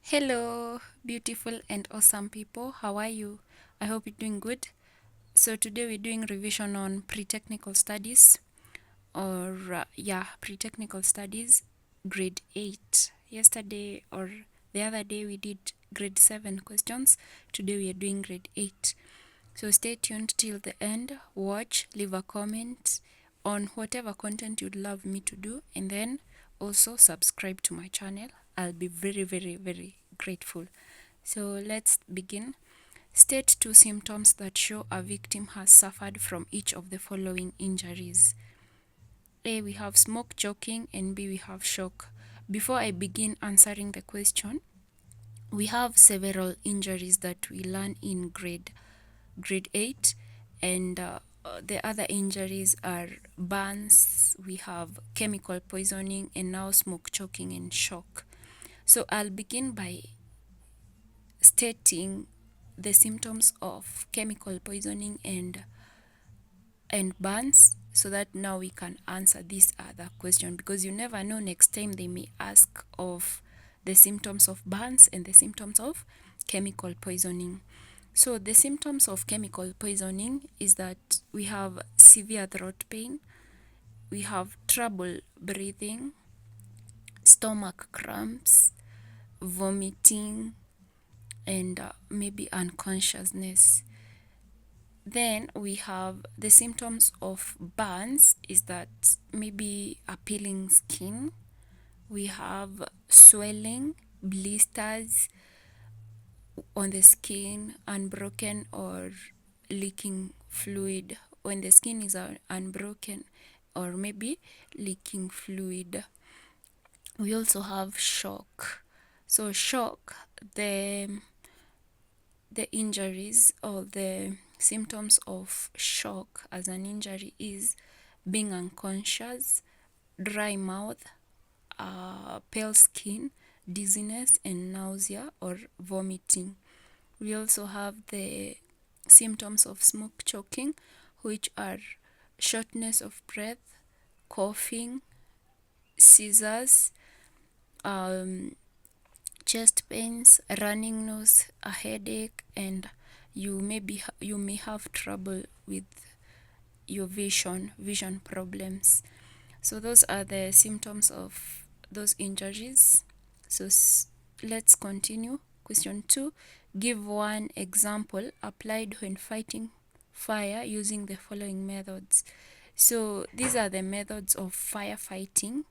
Hello, beautiful and awesome people. How are you? I hope you're doing good. So, today we're doing revision on pre-technical studies, or pre-technical studies, grade 8. Yesterday or the other day we did grade 7 questions. Today we are doing grade 8. So, stay tuned till the end. Watch, leave a comment on whatever content you'd love me to do, and then also subscribe to my channel. I'll be very, very, very grateful. So let's begin. State two symptoms that show a victim has suffered from each of the following injuries. A, we have smoke choking, and B, we have shock. Before I begin answering the question, we have several injuries that we learn in grade 8, and the other injuries are burns, we have chemical poisoning, and now smoke choking and shock. So I'll begin by stating the symptoms of chemical poisoning and burns, so that now we can answer this other question, because you never know, next time they may ask of the symptoms of burns and the symptoms of chemical poisoning. So the symptoms of chemical poisoning is that we have severe throat pain, we have trouble breathing, stomach cramps, vomiting, and maybe unconsciousness. Then we have the symptoms of burns is that maybe a peeling skin, we have swelling, blisters on the skin, unbroken or leaking fluid when the skin is unbroken, or maybe leaking fluid. We also have shock. So shock, the injuries or the symptoms of shock as an injury is being unconscious, dry mouth, pale skin, dizziness, and nausea or vomiting. We also have the symptoms of smoke choking, which are shortness of breath, coughing, seizures, chest pains, running nose, a headache, and you may have trouble with your vision problems. So those are the symptoms of those injuries. So let's continue. Question 2. Give one example applied when fighting fire using the following methods. So these are the methods of firefighting,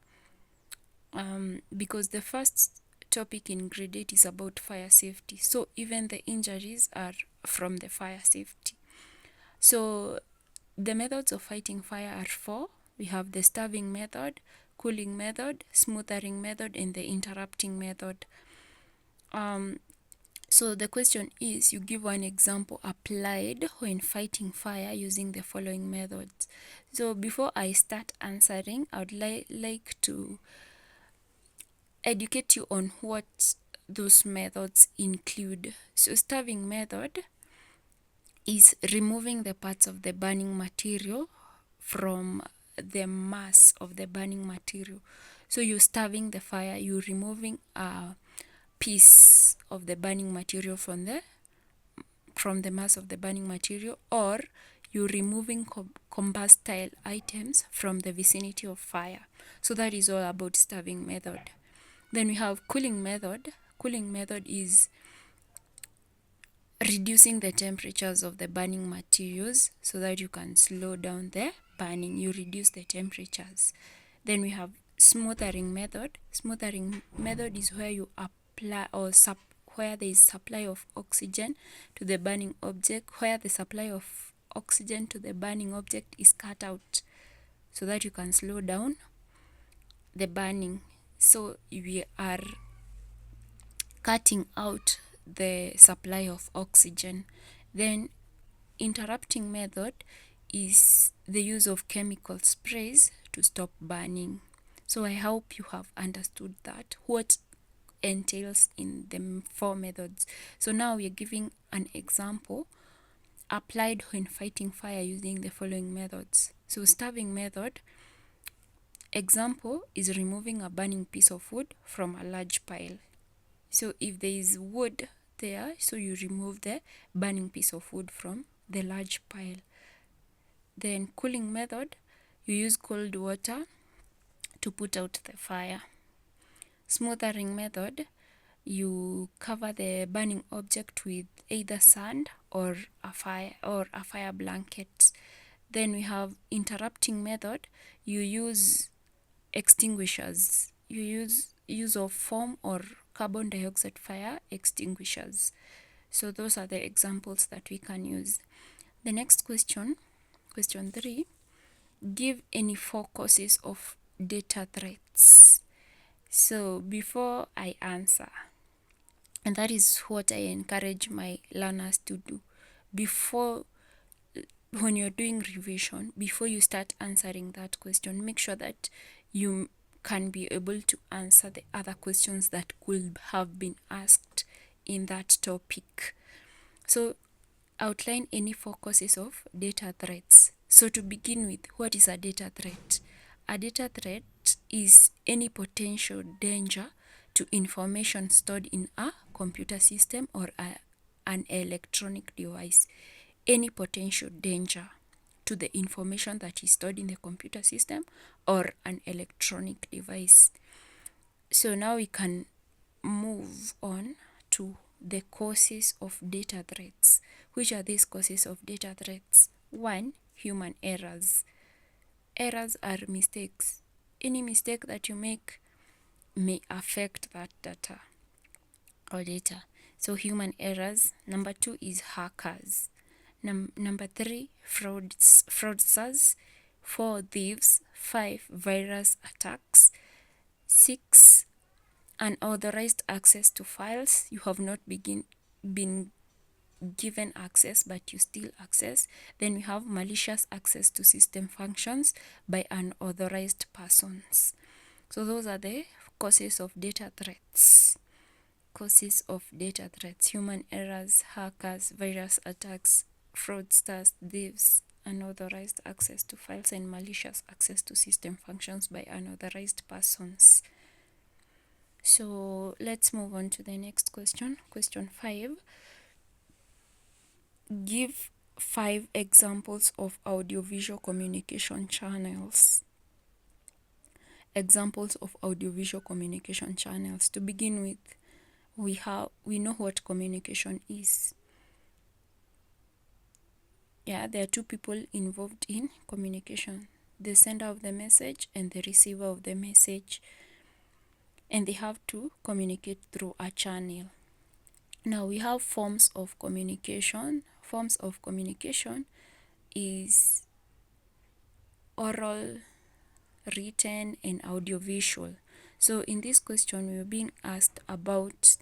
because the first topic in grade 8 is about fire safety. So even the injuries are from the fire safety. So the methods of fighting fire are 4. We have the starving method, cooling method, smothering method, and the interrupting method. So the question is, you give one example applied when fighting fire using the following methods. So before I start answering, I would like to educate you on what those methods include. So starving method is removing the parts of the burning material from the mass of the burning material. So you're starving the fire, you're removing a piece of the burning material from the mass of the burning material, or you're removing combustible items from the vicinity of fire. So that is all about starving method. Then we have cooling method. Cooling method is reducing the temperatures of the burning materials so that you can slow down the burning. You reduce the temperatures. Then we have smothering method. Smothering method is where you apply where there is supply of oxygen to the burning object, where the supply of oxygen to the burning object is cut out so that you can slow down the burning. So we are cutting out the supply of oxygen. Then interrupting method is the use of chemical sprays to stop burning. So I hope you have understood that, what entails in the 4 methods. So now we are giving an example applied when fighting fire using the following methods. So starving method, example is removing a burning piece of wood from a large pile. So if there is wood there, so you remove the burning piece of wood from the large pile. Then cooling method, you use cold water to put out the fire. Smothering method, you cover the burning object with either sand or a fire blanket. Then we have interrupting method, you use extinguishers. You use of foam or carbon dioxide fire extinguishers. So those are the examples that we can use. The next question 3, give any 4 causes of data threats. So before I answer, and that is what I encourage my learners to do, when you're doing revision, before you start answering that question, make sure that you can be able to answer the other questions that could have been asked in that topic. So outline any 4 causes of data threats. So to begin with, what is a data threat? A data threat is any potential danger to information stored in a computer system or an electronic device. Any potential danger to the information that is stored in the computer system or an electronic device. So now we can move on to the causes of data threats. Which are these causes of data threats? 1, human errors. Errors are mistakes. Any mistake that you make may affect that data or data. So human errors. Number 2 is hackers. Number 3, fraudsters. 4, thieves. 5, virus attacks. 6, unauthorized access to files. You have not been given access, but you still access. Then we have malicious access to system functions by unauthorized persons. So those are the causes of data threats. Causes of data threats: human errors, hackers, virus attacks, fraudsters, thieves, unauthorized access to files, and malicious access to system functions by unauthorized persons. So let's move on to the next question. Question 5. Give 5 examples of audiovisual communication channels. Examples of audiovisual communication channels. To begin with, we know what communication is. Yeah, there are 2 people involved in communication: the sender of the message and the receiver of the message, and they have to communicate through a channel. Now we have forms of communication. Forms of communication is oral, written, and audiovisual. So in this question, we are being asked about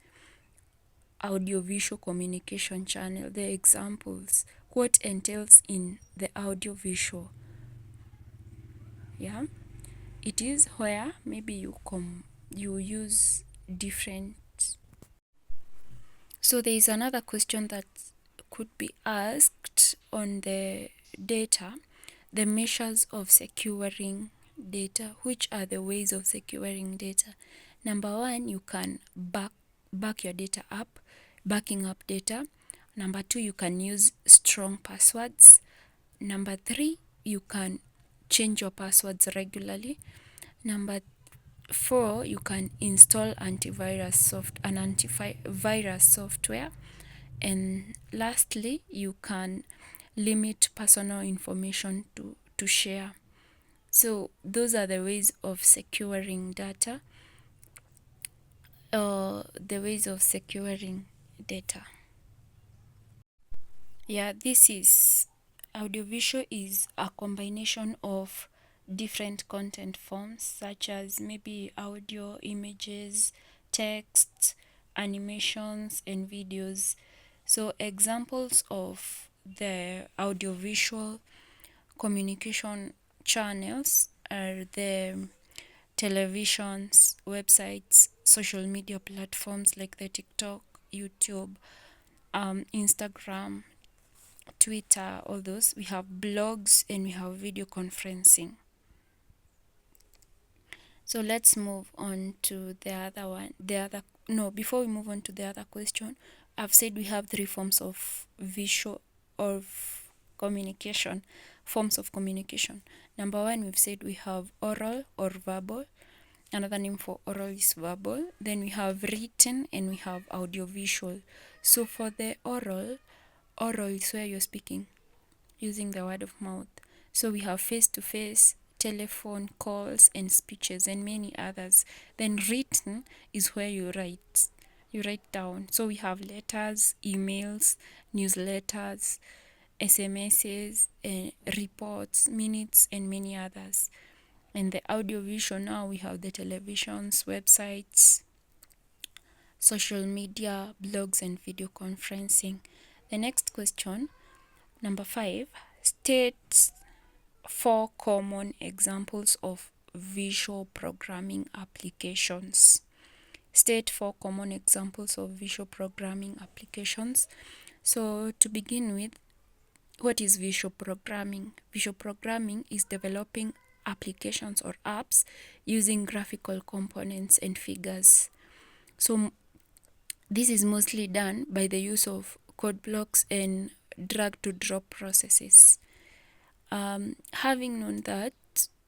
audiovisual communication channel, the examples, what entails in the audiovisual. Yeah, it is where maybe you use different. So there is another question that could be asked on the data: the measures of securing data. Which are the ways of securing data? Number 1, you can back your data up, backing up data. Number 2, you can use strong passwords. Number 3, you can change your passwords regularly. Number 4, you can install antivirus software. And lastly, you can limit personal information to share. So those are the ways of securing data, the ways of securing data. Yeah, this is audiovisual is a combination of different content forms, such as maybe audio, images, text, animations, and videos. So examples of the audiovisual communication channels are the televisions, websites, social media platforms like the TikTok, YouTube, Instagram, Twitter, all those. We have blogs and we have video conferencing. So let's move on to the other no, before we move on to the other question, I've said we have three forms of visual of communication, forms of communication. Number one, we've said we have oral or verbal. Another name for oral is verbal. Then we have written and we have audiovisual. So for the oral is where you're speaking using the word of mouth. So we have face to face, telephone calls and speeches and many others. Then written is where you write down. So we have letters, emails, newsletters, SMSs, reports, minutes and many others. And the audiovisual, now we have the televisions, websites, social media, blogs and video conferencing. The next question, number 5, state 4 common examples of visual programming applications. State 4 common examples of visual programming applications. So to begin with, what is visual programming? Visual programming is developing applications or apps using graphical components and figures. So this is mostly done by the use of code blocks and drag to drop processes. Having known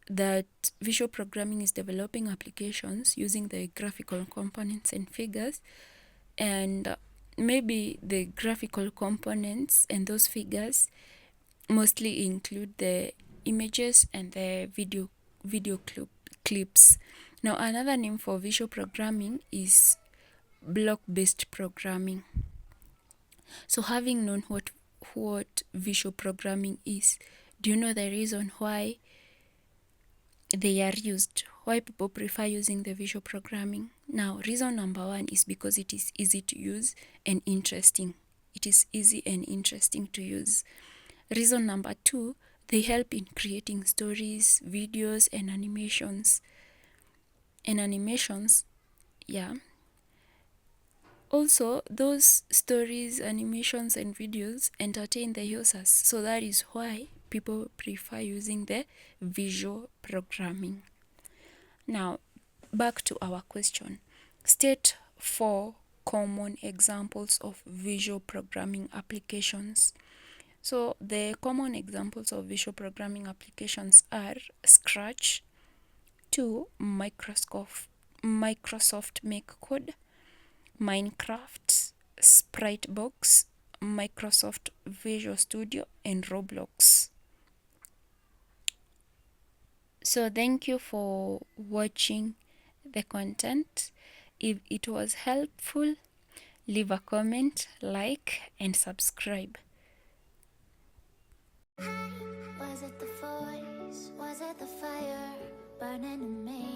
that visual programming is developing applications using the graphical components and figures, and maybe the graphical components and those figures mostly include the images and the video clips. Now another name for visual programming is block-based programming. So having known what visual programming is, do you know the reason why they are used? Why people prefer using the visual programming? Now, reason number 1 is because it is easy to use and interesting. It is easy and interesting to use. Reason number 2, they help in creating stories, videos, and animations. Yeah. Also, those stories, animations, and videos entertain the users. So that is why people prefer using the visual programming. Now, back to our question. State 4 common examples of visual programming applications. So the common examples of visual programming applications are Scratch, 2, Microsoft Make Code, Minecraft, Spritebox, Microsoft Visual Studio, and Roblox. So thank you for watching the content. If it was helpful, leave a comment, like, and subscribe. Was it the voice? Was it the fire burning in me?